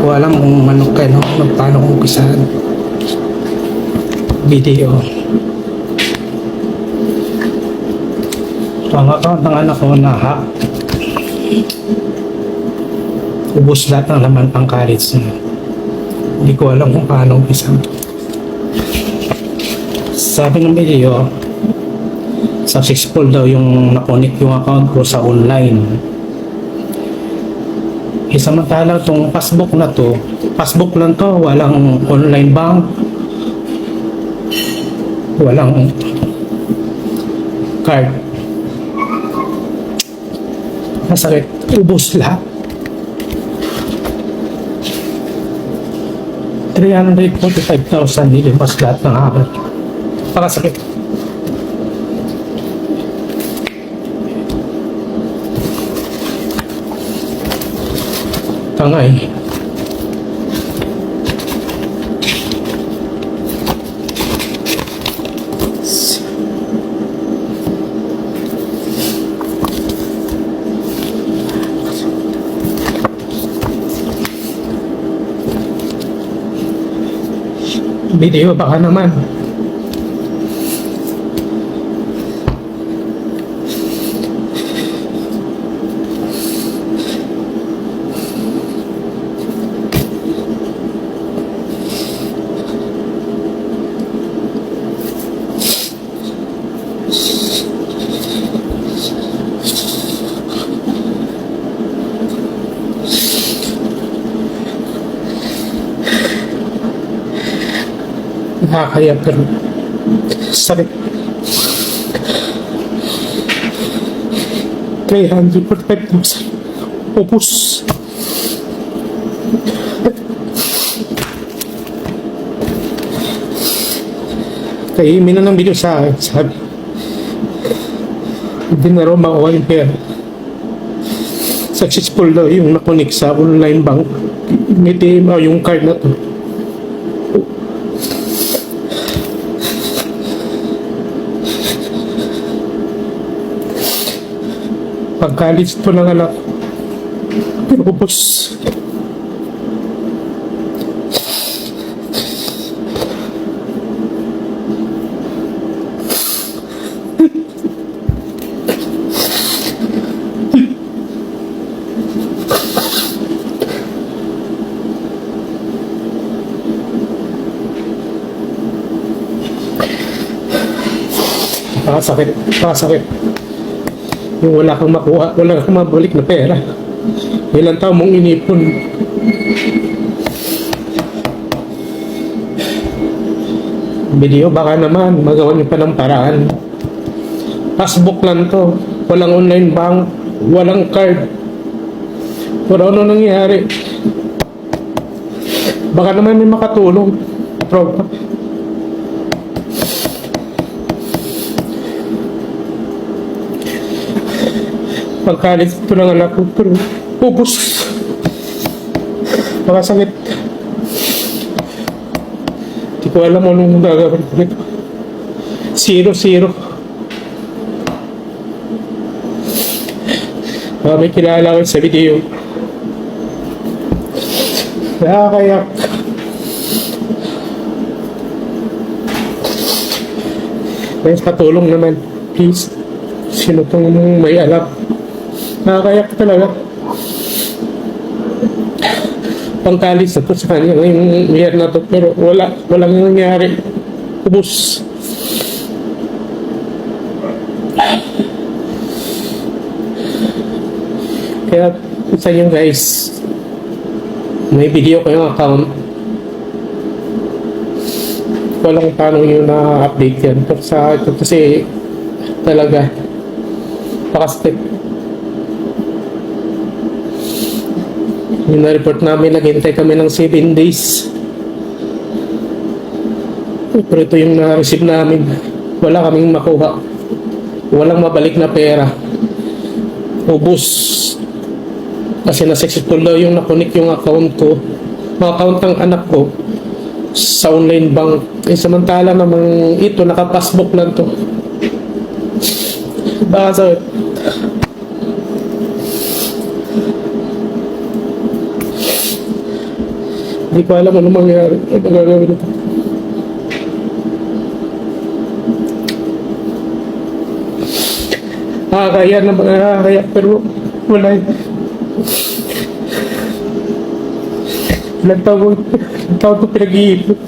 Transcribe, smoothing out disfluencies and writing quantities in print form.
ko alam kung paano kung umpisahan video. Ang account ng anak ko na ubos lahat ng laman pang college niya. Hindi ko alam kung paano umpisahan. Sabi ng video, successful daw yung nakonek yung account ko sa online. Samantala itong passbook na to, passbook lang to, walang online bank, walang card. Masakit, ubos lahat. 345,000 nilipas lahat ng akin. Pakasakit. Tangay. Video baka naman. Nakakaya pero sakit. 345,000 ubos. Kaya imin na ng video sa akin, sabi hindi na raw makuha yung pera. Successful daw yung nakonik sa online bank. Ngiti mo yung card na to. Pag-college po ng anak, pinubos. Pakasakit, pakasakit. Yung wala kang makuha, wala kang mabalik na pera. Ilang taon mong inipon. Video, baka naman magawa niyo pa ng paraan. Passbook lang to, walang online bank, walang card. Wala ano nangyari. Baka naman may makatulong. Tropa. Pagkalit ito ng anak ko, pero ubos. Makasakit. Hindi ko alam anong gagawin ko nito. 0-0. May kilala ko sa video. Nakakayak. Guys, patulong naman. Please. Sino pong may alam? Nakakayak talaga. Pangkalis na to sa kanya ngayong year na to, pero walang nangyari. Ubus. Kaya sa inyo guys, may video ko yung account. Walang paano nyo na-update yan. Pero sa ito kasi talaga pakasakit. Yung na-report namin, naghintay kami ng 7 days. Pero ito yung na-receive namin. Wala kaming makuha. Walang mabalik na pera. Ubus. Kasi na-successful daw yung nakonik yung account ko. Yung account ng anak ko sa online bank. Samantala namang ito, naka-passbook lang to. Baka Hindi ko alam ano mangyari. Ano gagawin ito. Nakakaya naman, nakakaya, pero wala yun. Ilang taon ko pinag-iipon.